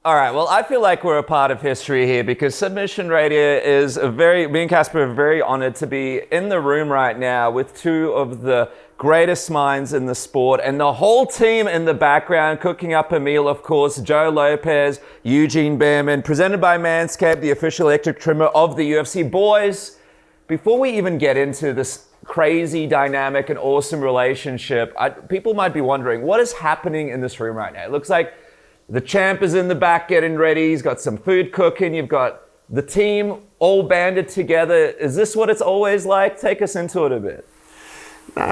All right, well, I feel like we're a part of history here because Submission Radio is me and Casper are very honored to be in the room right now with two of the greatest minds in the sport and the whole team in the background cooking up a meal, of course, Joe Lopez, Eugene Bareman, presented by Manscaped, the official electric trimmer of the UFC. Boys, before we even get into this crazy dynamic and awesome relationship, people might be wondering, what is happening in this room right now? It looks like the champ is in the back getting ready. He's got some food cooking. You've got the team all banded together. Is this what it's always like? Take us into it a bit.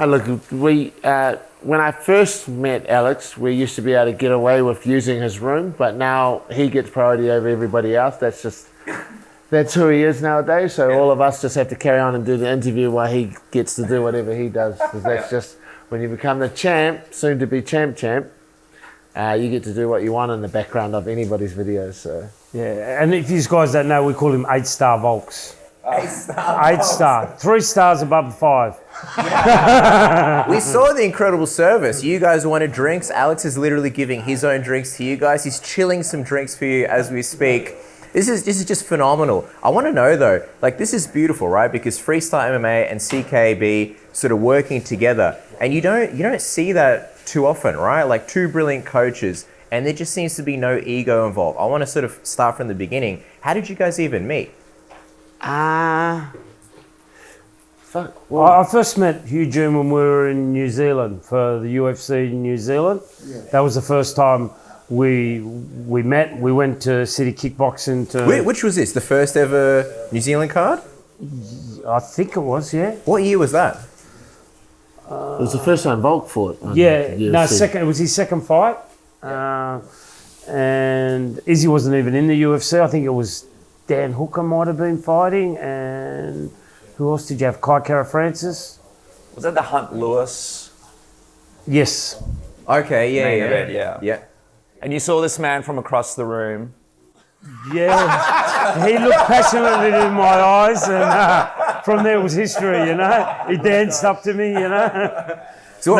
Look, when I first met Alex, we used to be able to get away with using his room, but now he gets priority over everybody else. That's who he is nowadays. So all of us just have to carry on and do the interview while he gets to do whatever he does. Because that's just, when you become the champ, soon to be champ, you get to do what you want in the background of anybody's videos. So yeah, and if you guys don't know, we call him 8-star Volks. 8-star, 3 stars above 5. We saw the incredible service. You guys wanted drinks. Alex is literally giving his own drinks to you guys. He's chilling some drinks for you as we speak. This is just phenomenal. I want to know though, like this is beautiful, right? Because Freestyle MMA and CKB sort of working together, and you don't see that too often, right? Like two brilliant coaches, and there just seems to be no ego involved. I want to sort of start from the beginning. How did you guys even meet? I first met Eugene when we were in New Zealand for the UFC in New Zealand. Yeah. That was the first time we met. We went to City Kickboxing Which was this? The first ever New Zealand card? I think it was, yeah. What year was that? it was the first time Volk fought. It was his second fight. And Izzy wasn't even in the UFC. I think it was Dan Hooker might have been fighting, and who else did you have? Kai Kara Francis? Was that the Hunt Lewis? Yes. Okay, yeah. And you saw this man from across the room. Yeah, he looked passionate in my eyes, and from there was history, you know. He danced up to me, you know. So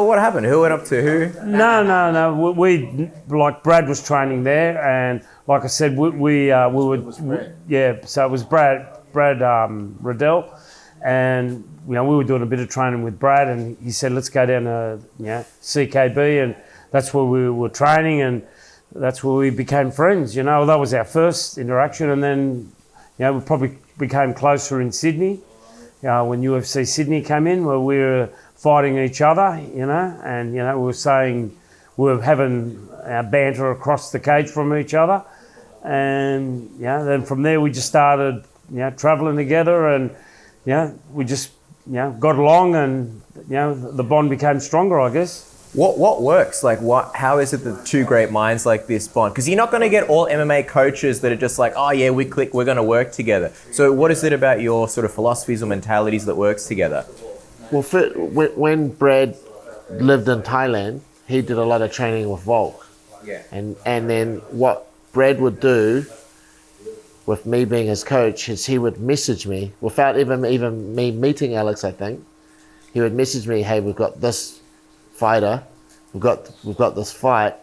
what happened? Who went up to who? No. We like Brad was training there, and like I said, we were. Yeah, so it was Brad Riddell, and we were doing a bit of training with Brad, and he said, let's go down to CKB, and that's where we were training, and that's where we became friends. That was our first interaction, and then we probably became closer in Sydney when UFC Sydney came in, where we were fighting each other, and we were saying we were having our banter across the cage from each other, and then from there we just started traveling together, and we just got along, and the bond became stronger, I guess. What works? Like how is it that two great minds like this bond? Because you're not going to get all MMA coaches that are just like, oh yeah, we click, we're going to work together. So what is it about your sort of philosophies or mentalities that works together? Well, when Brad lived in Thailand, he did a lot of training with Volk. Yeah. And then what Brad would do with me being his coach is he would message me without even me meeting Alex, I think. He would message me, hey, we've got this fighter, we've got this fight,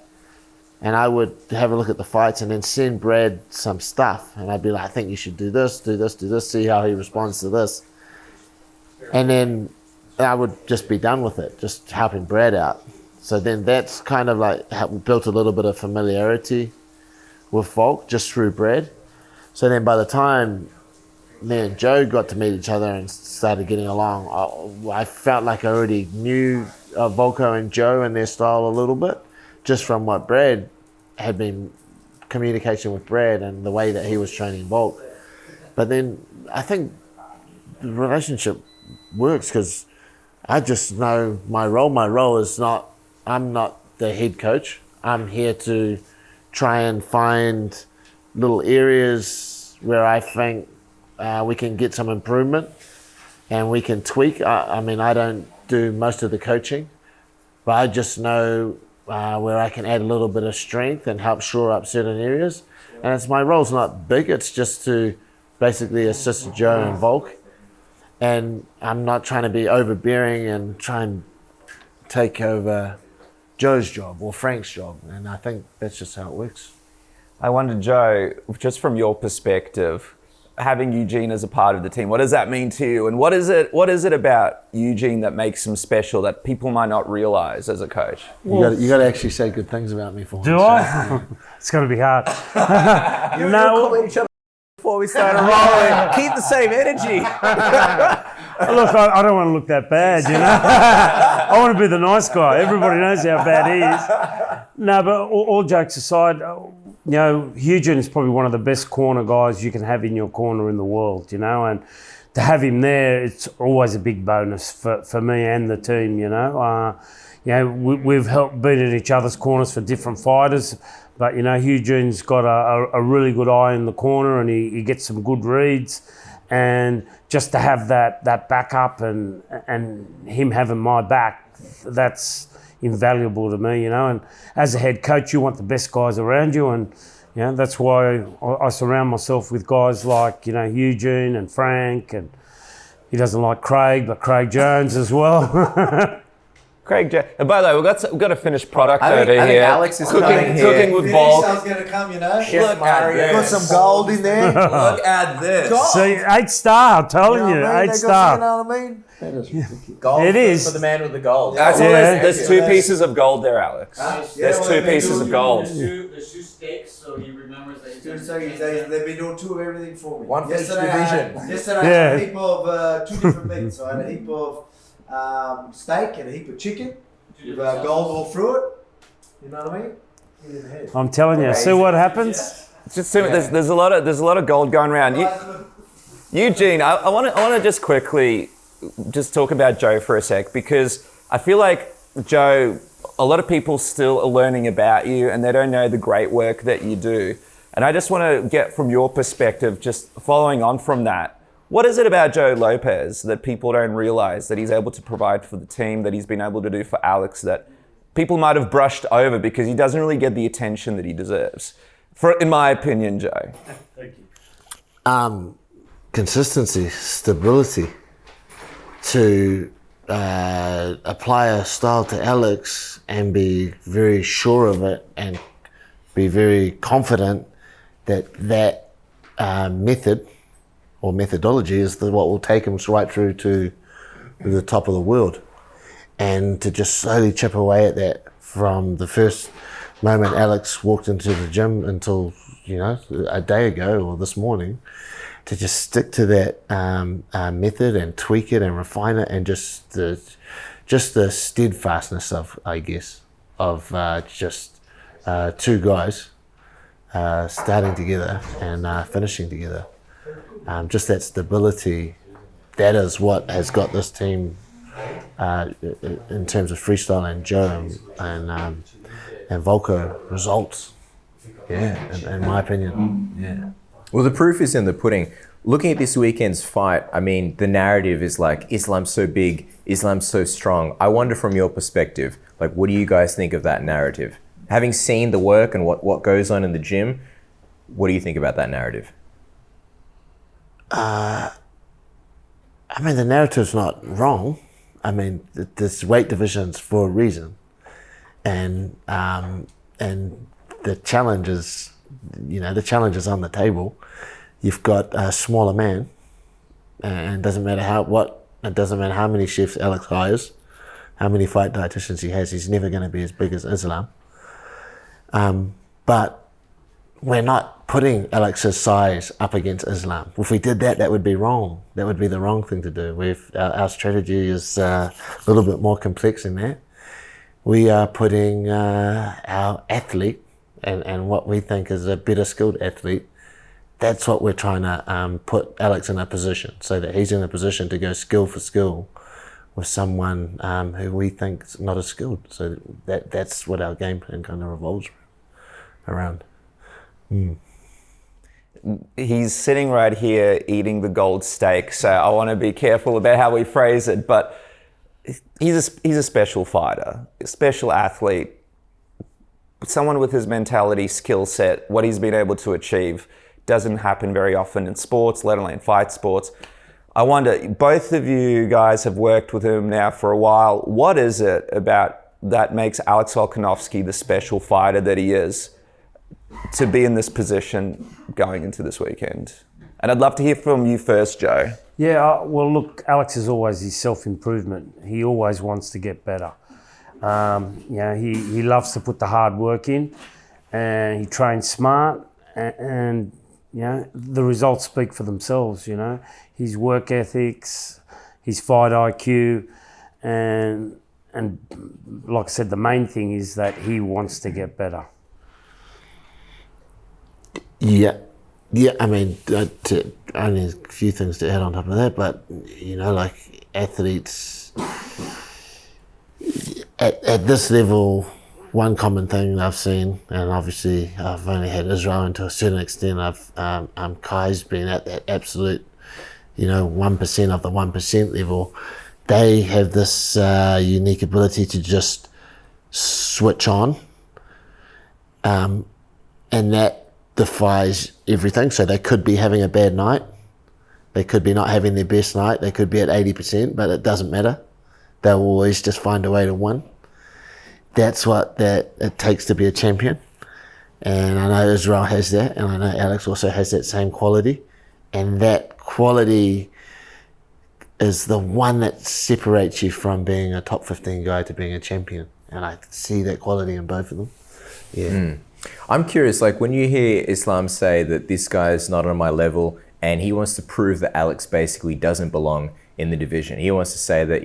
and I would have a look at the fights and then send Brad some stuff, and I'd be like, I think you should do this, see how he responds to this. And then I would just be done with it, just helping Brad out. So then that's kind of like built a little bit of familiarity with Volk just through Brad. So then by the time me and Joe got to meet each other and started getting along, I felt like I already knew Volko and Joe and their style a little bit, just from what Brad had been, communication with Brad and the way that he was training Volk. But then I think the relationship works because I just know my role. My role is not, I'm not the head coach. I'm here to try and find little areas where I think we can get some improvement and we can tweak. I mean, I don't do most of the coaching, but I just know where I can add a little bit of strength and help shore up certain areas. And my role's not big, it's just to basically assist Joe and Volk. And I'm not trying to be overbearing and try and take over Joe's job or Frank's job. And I think that's just how it works. I wonder, Joe, just from your perspective, having Eugene as a part of the team, what does that mean to you? And what is it about Eugene that makes him special that people might not realize as a coach? You got to actually say good things about me for once. Do I? It's going to be hard. You were calling each other before we started rolling. Keep the same energy. Look, I don't want to look that bad, you know. I want to be the nice guy. Everybody knows how bad he is. No, but all jokes aside, you know, Eugene is probably one of the best corner guys you can have in your corner in the world, you know, and to have him there, it's always a big bonus for me and the team, you know. We've helped beat at each other's corners for different fighters, but, you know, Eugene's got a really good eye in the corner and he gets some good reads. And just to have that backup and him having my back, that's invaluable to me, you know. And as a head coach, you want the best guys around you, and you know that's why I surround myself with guys like, you know, Eugene and Frank, and he doesn't like Craig, but Craig Jones as well. Craig, and by the way, we've got a finished product I think here. Alex is coming here. Cooking with Volk. Freestyle's going to come, you know. Chef Mario. Got some gold in there. Look at this. See, 8-star, I'm telling you, 8-star. You know what I mean? Gold It is. for the man with the gold. That's all. Yeah. There's two pieces of gold there, Alex. There's well, two they pieces do- of gold. There's two steaks, so he remembers that he's Dude, gonna so take they've been doing two of everything for me. One for each Yesterday division. Yesterday I had a heap of two different meats. So I had a heap of steak and a heap of chicken with gold all through it. You know what I mean? In the head. I'm telling you, see what happens? Just there's a lot of gold going around. Eugene, I want to just quickly just talk about Joe for a sec, because I feel like, Joe, a lot of people still are learning about you and they don't know the great work that you do. And I just want to get from your perspective, just following on from that, what is it about Joe Lopez that people don't realize that he's able to provide for the team, that he's been able to do for Alex, that people might have brushed over because he doesn't really get the attention that he deserves? In my opinion, Joe. Thank you. Consistency, stability. To apply a style to Alex and be very sure of it and be very confident that method or methodology is what will take him right through to the top of the world. And to just slowly chip away at that from the first moment Alex walked into the gym until, you know, a day ago or this morning, to just stick to that method and tweak it and refine it, and just the steadfastness of, I guess, of just two guys starting together and finishing together. Just that stability, that is what has got this team in terms of Freestyle and Joe and Volko results. Yeah, in my opinion. Yeah. Well, the proof is in the pudding. Looking at this weekend's fight, I mean, the narrative is like, Islam's so big, Islam's so strong. I wonder from your perspective, like, what do you guys think of that narrative? Having seen the work and what goes on in the gym, what do you think about that narrative? I mean, the narrative's not wrong. I mean, this weight division's for a reason. And the challenge is, you know, the challenge is on the table. You've got a smaller man, and it doesn't matter how many chefs Alex hires, how many fight dietitians he has, he's never going to be as big as Islam. But we're not putting Alex's size up against Islam. If we did that, that would be wrong. That would be the wrong thing to do. Our strategy is a little bit more complex than that. We are putting our athlete and what we think is a better skilled athlete. That's what we're trying to put Alex in a position, so that he's in a position to go skill for skill with someone who we think is not as skilled. So that's what our game plan kind of revolves around. He's sitting right here eating the gold steak, so I want to be careful about how we phrase it, but he's a special fighter, a special athlete, someone with his mentality, skill set, what he's been able to achieve doesn't happen very often in sports, let alone fight sports. I wonder, both of you guys have worked with him now for a while. What is it about that makes Alex Volkanovski the special fighter that he is? to be in this position going into this weekend? And I'd love to hear from you first, Joe. Yeah, well, look, Alex is always his self-improvement. He always wants to get better. He loves to put the hard work in, and he trains smart, and the results speak for themselves. His work ethics, his fight IQ, and like I said, the main thing is that he wants to get better. Yeah. I mean, only a few things to add on top of that, but like athletes at this level, one common thing I've seen, and obviously I've only had Israel, and to a certain extent Kai's been at that absolute 1% of the 1% level. They have this unique ability to just switch on, and that defies everything. So they could be having a bad night, they could be not having their best night, they could be at 80%, but it doesn't matter. They'll always just find a way to win. That's what it takes to be a champion. And I know Israel has that, and I know Alex also has that same quality. And that quality is the one that separates you from being a top 15 guy to being a champion. And I see that quality in both of them. Yeah. I'm curious, like when you hear Islam say that this guy is not on my level and he wants to prove that Alex basically doesn't belong in the division. He wants to say that,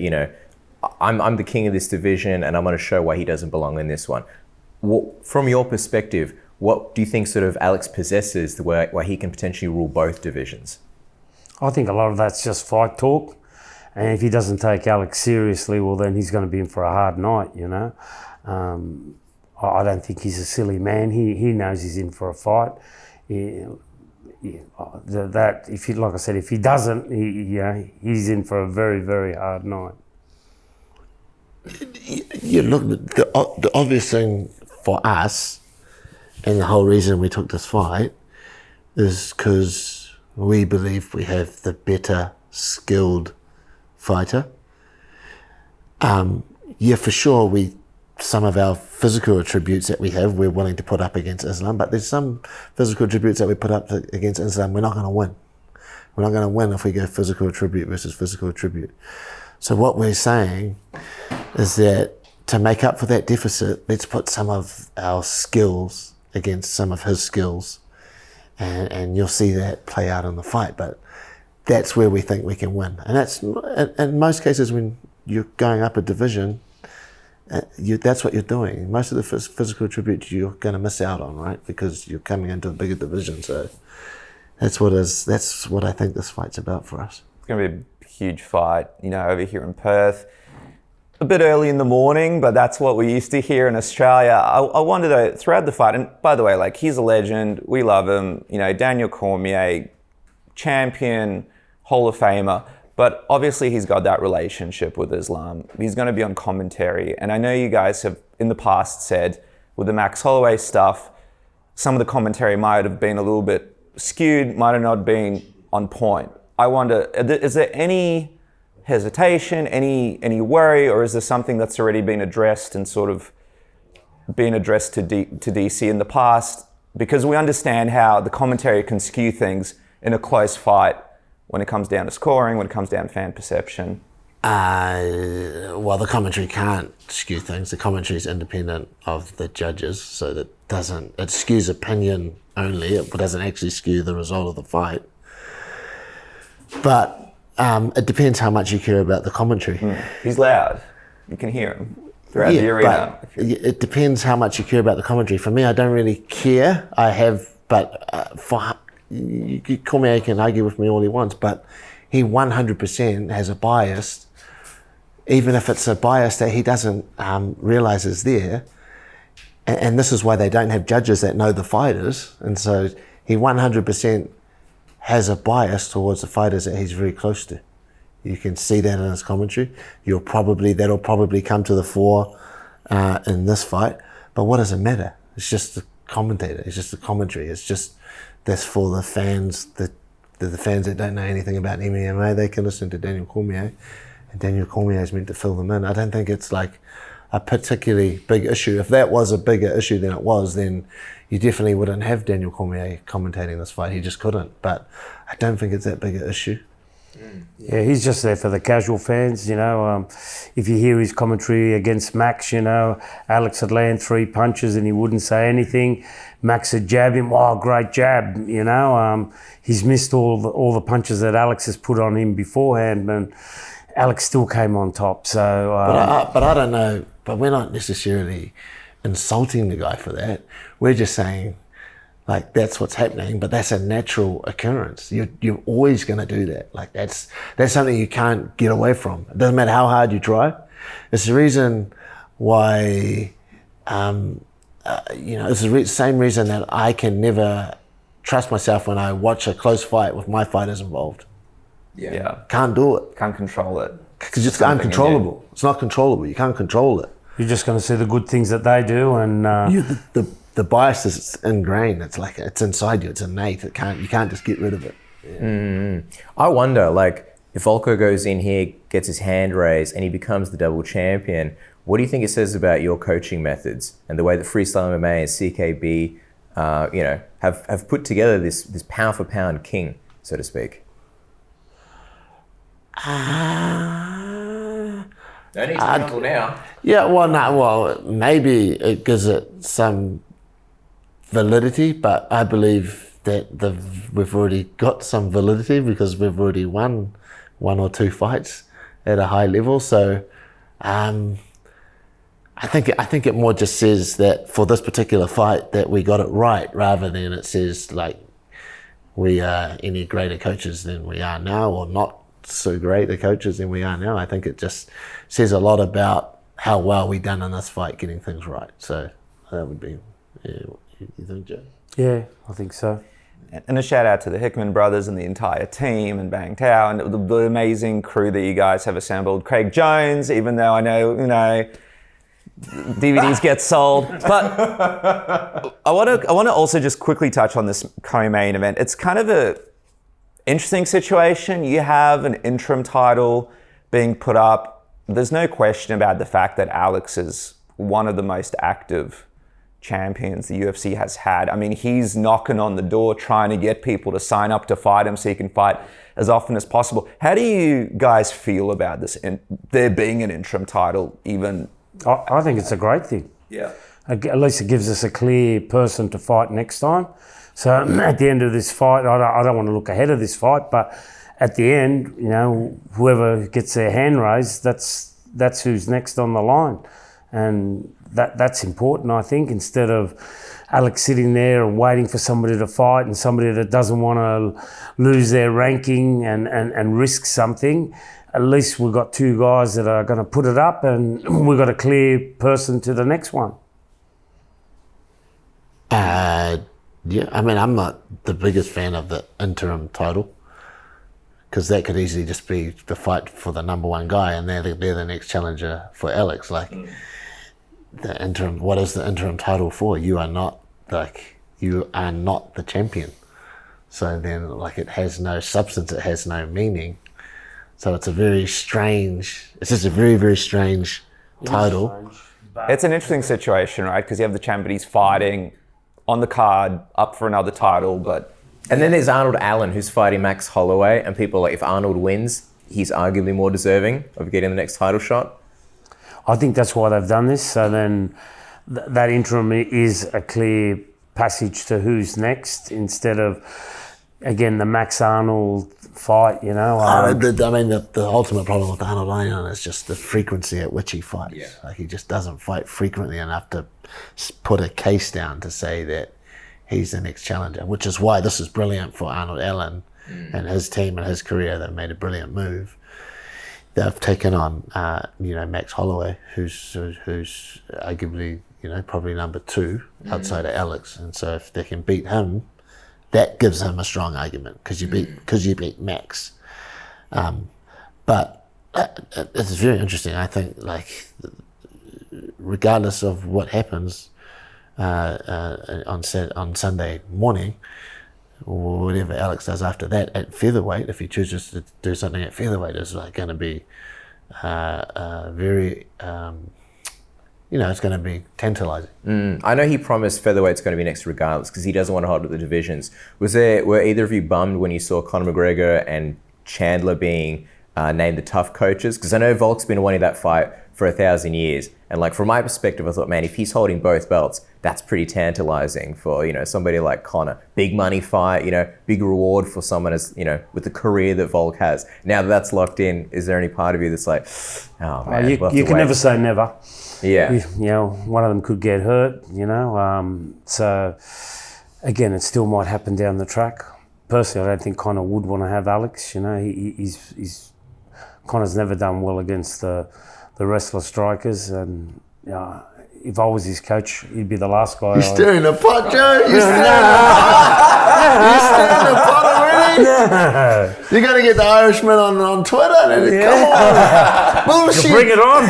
I'm the king of this division and I'm going to show why he doesn't belong in this one. From your perspective, what do you think sort of Alex possesses where he can potentially rule both divisions? I think a lot of that's just fight talk. And if he doesn't take Alex seriously, well, then he's going to be in for a hard night, I don't think he's a silly man. He knows he's in for a fight. That if he, like I said, if he doesn't, he's in for a very, very hard night. Look, the obvious thing for us, and the whole reason we took this fight, is because we believe we have the better skilled fighter. For sure, some of our physical attributes that we have, we're willing to put up against Islam, but there's some physical attributes that we put up against Islam, we're not going to win. We're not going to win if we go physical attribute versus physical attribute. So what we're saying is that to make up for that deficit, let's put some of our skills against some of his skills, and you'll see that play out in the fight. But that's where we think we can win. And that's, in most cases, when you're going up a division, that's what you're doing. Most of the physical attributes you're going to miss out on, right? Because you're coming into a bigger division. So that's what I think this fight's about for us. It's going to be a huge fight, over here in Perth. A bit early in the morning, but that's what we used to hear in Australia. I wanted to, throughout the fight, and by the way, he's a legend. We love him. Daniel Cormier, champion, Hall of Famer. But obviously he's got that relationship with Islam. He's going to be on commentary. And I know you guys have in the past said with the Max Holloway stuff, some of the commentary might have been a little bit skewed, might have not been on point. I wonder, is there any hesitation, any worry, or is there something that's already been addressed and sort of been addressed to DC in the past? Because we understand how the commentary can skew things in a close fight when it comes down to scoring, when it comes down to fan perception. Well, the commentary can't skew things. The commentary is independent of the judges, so it skews opinion only. It doesn't actually skew the result of the fight. But it depends how much you care about the commentary. He's loud. You can hear him throughout the arena. But it depends how much you care about the commentary. For me, I don't really care. Cormier can argue with me all he wants, but he 100% has a bias, even if it's a bias that he doesn't realize is there. And this is why they don't have judges that know the fighters. And so he 100% has a bias towards the fighters that he's very close to. You can see that in his commentary. That'll probably come to the fore in this fight. But what does it matter? It's just the commentator. It's just the commentary. It's just that's for the fans. The fans that don't know anything about MMA, they can listen to Daniel Cormier, and Daniel Cormier is meant to fill them in. I don't think it's like a particularly big issue. If that was a bigger issue than it was, then you definitely wouldn't have Daniel Cormier commentating this fight. He just couldn't. But I don't think it's that big an issue. Yeah, he's just there for the casual fans, you know. If you hear his commentary against Max, you know, Alex would land 3 punches and he wouldn't say anything. Max would jab him, oh, great jab, you know. He's missed all the punches that Alex has put on him beforehand, and Alex still came on top. So, but I don't know. But we're not necessarily insulting the guy for that. We're just saying, like, that's what's happening, but that's a natural occurrence. You're always going to do that. Like, that's something you can't get away from. It doesn't matter how hard you try. It's the reason why, it's the same reason that I can never trust myself when I watch a close fight with my fighters involved. Yeah. Can't do it. Can't control it. Because it's uncontrollable. It's not controllable. You can't control it. you're just going to see the good things that they do, and the bias is ingrained. It's like it's inside you. It's innate. You can't just get rid of it. Yeah. I wonder, like, if Volko goes in here, gets his hand raised, and he becomes the double champion, what do you think it says about your coaching methods and the way that Freestyle MMA and CKB, have put together this pound for pound king, so to speak? No need to humble now. Yeah, well, maybe it gives it some validity, but I believe that we've already got some validity because we've already won 1 or 2 fights at a high level. So I think it more just says that for this particular fight that we got it right, rather than it says like we are any greater coaches than we are now, or not so great coaches than we are now. I think it just says a lot about how well we done in this fight, getting things right. So that would be, you think, Joe? yeah, I think so. And a shout out to the Hickman brothers and the entire team and Bang Tao and the amazing crew that you guys have assembled. Craig Jones, even though I know, DVDs get sold. But I want to also just quickly touch on this co-main event. It's kind of a interesting situation. You have an interim title being put up. There's no question about the fact that Alex is one of the most active champions the UFC has had. I mean, he's knocking on the door trying to get people to sign up to fight him so he can fight as often as possible. How do you guys feel about this, there being an interim title even? I think it's a great thing. Yeah. At least it gives us a clear person to fight next time. So at the end of this fight, I don't want to look ahead of this fight, but at the end, whoever gets their hand raised, that's who's next on the line. And that's important, I think, instead of Alex sitting there and waiting for somebody to fight and somebody that doesn't want to lose their ranking and risk something. At least we've got 2 guys that are going to put it up, and we've got a clear person to the next one. Yeah, I mean, I'm not the biggest fan of the interim title, because that could easily just be the fight for the number 1 guy, and they're the next challenger for Alex. Like, the interim, what is the interim title for? You are not the champion. So then, like, it has no substance, it has no meaning. So it's just a very, very strange title. It's an interesting situation, right? Because you have the champion, he's fighting on the card, up for another title, but... And then there's Arnold Allen, who's fighting Max Holloway, and people are like, if Arnold wins, he's arguably more deserving of getting the next title shot. I think that's why they've done this. So then that interim is a clear passage to who's next, instead of, again, the Max Arnold fight, I mean, the ultimate problem with Arnold Allen is just the frequency at which he fights. Yeah. Like, he just doesn't fight frequently enough to put a case down to say that he's the next challenger, which is why this is brilliant for Arnold Allen and his team and his career. They've made a brilliant move. They've taken on, Max Holloway, who's arguably, probably number 2 outside of Alex. And so if they can beat him, that gives him a strong argument, because you beat Max. But it's very interesting. I think, like, regardless of what happens on Sunday morning, or whatever Alex does after that at featherweight, if he chooses to do something at featherweight, is like going to be very it's going to be tantalizing. I know he promised featherweight's going to be next regardless because he doesn't want to hold up the divisions. Were either of you bummed when you saw Conor McGregor and Chandler being named the tough coaches? Because I know Volk's been wanting that fight for 1,000 years. And like from my perspective, I thought, man, if he's holding both belts, that's pretty tantalizing for, somebody like Conor. Big money fight, big reward for someone as, with the career that Volk has. Now that that's locked in, is there any part of you that's like, oh man, you can never say never. Yeah. One of them could get hurt, so again, it still might happen down the track. Personally, I don't think Conor would want to have Alex. Conor's never done well against the wrestler strikers, and if I was his coach, he'd be the last guy. You're stirring the pot, Joe. You're stirring the pot already. No. You're going to get the Irishman on Twitter. Come on, bullshit. Bring it on.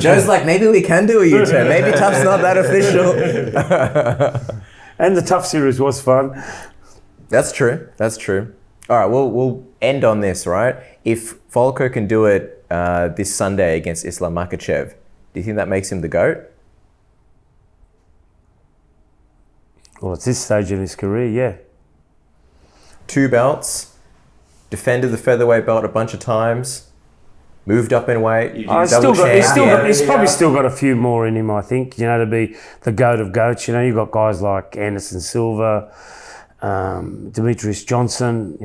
Joe's like, maybe we can do a U-turn. Maybe Tough's not that official. And the Tough series was fun. That's true. All right, we'll end on this, right? If Volko can do it this Sunday against Islam Makhachev, do you think that makes him the GOAT? Well, at this stage in his career, yeah. 2 belts, defended the featherweight belt a bunch of times, moved up in weight, He's double probably still got a few more in him, I think, to be the GOAT of GOATs. You've got guys like Anderson Silva, Demetrius Johnson,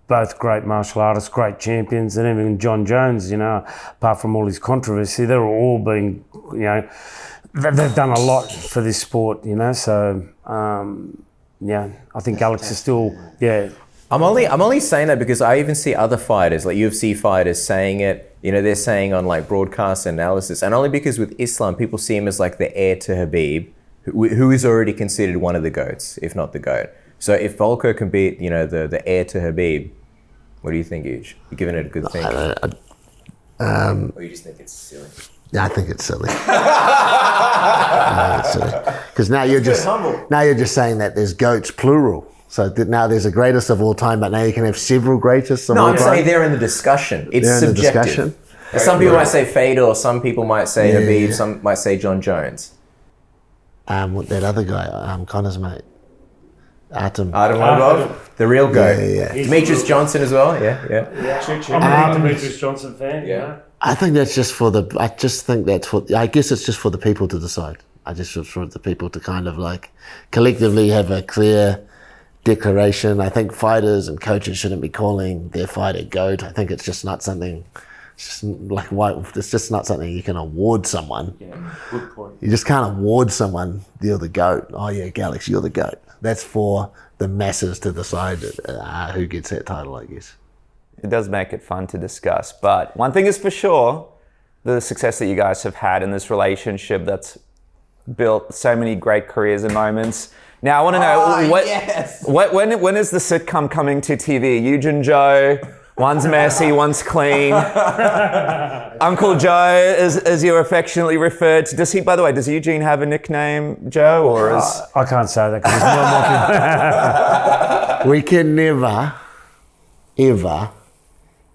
both great martial artists, great champions, and even John Jones, apart from all his controversy, they're all been, they've done a lot for this sport, so, I think Alex is still, I'm only saying that because I even see other fighters, like UFC fighters, saying it. They're saying on like broadcast analysis, and only because with Islam, people see him as like the heir to Habib, who is already considered one of the GOATs, if not the GOAT. So if Volko can beat, the heir to Habib, what do you think, Huge? You giving it a good thing? Or you just think it's silly? Yeah, I think it's silly. Because now you're just saying that there's GOATs plural. So now there's a greatest of all time, but now you can have several greatest of all time. No, I'm saying they're in the discussion. It's they're subjective. In the discussion? Some people might say Fedor, some people might say Habib, some might say John Jones. That other guy, Connor's mate. Artem Lobov, the real GOAT. Yeah. Demetrius Johnson as well. Yeah. I'm a big Demetrius Johnson fan. Yeah. I think that's just I guess it's just for the people to decide. I just for the people to kind of like collectively have a clear declaration. I think fighters and coaches shouldn't be calling their fighter GOAT. I think it's just not something. It's just not something you can award someone. Yeah, good point. You just can't award someone, you're the GOAT. Oh yeah, Galaxy, you're the GOAT. That's for the masses to decide who gets that title, I guess. It does make it fun to discuss. But one thing is for sure, the success that you guys have had in this relationship that's built so many great careers and moments. Now, I want to know, when is the sitcom coming to TV? Eugene Joe, one's messy, one's clean. Uncle Joe, as you're affectionately referred to. Does Eugene have a nickname, Joe? Or is... I can't say that because there's more We can never, ever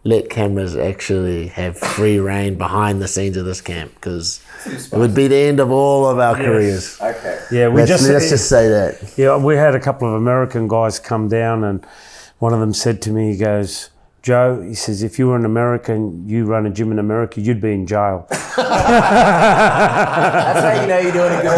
let cameras actually have free reign behind the scenes of this camp because it would be the end of all of our careers. Okay. Yeah, let's just say that. Yeah, we had a couple of American guys come down, and one of them said to me, he goes, Joe, he says, if you were an American, you run a gym in America, you'd be in jail. That's how you know you're doing a good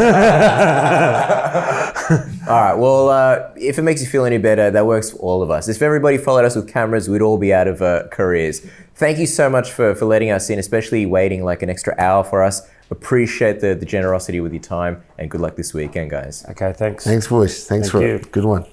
All right, well, if it makes you feel any better, that works for all of us. If everybody followed us with cameras, we'd all be out of careers. Thank you so much for letting us in, especially waiting like an extra hour for us. Appreciate the generosity with your time, and good luck this weekend, guys. Okay, thanks. Thanks, boys. Thanks for you. it. Good one.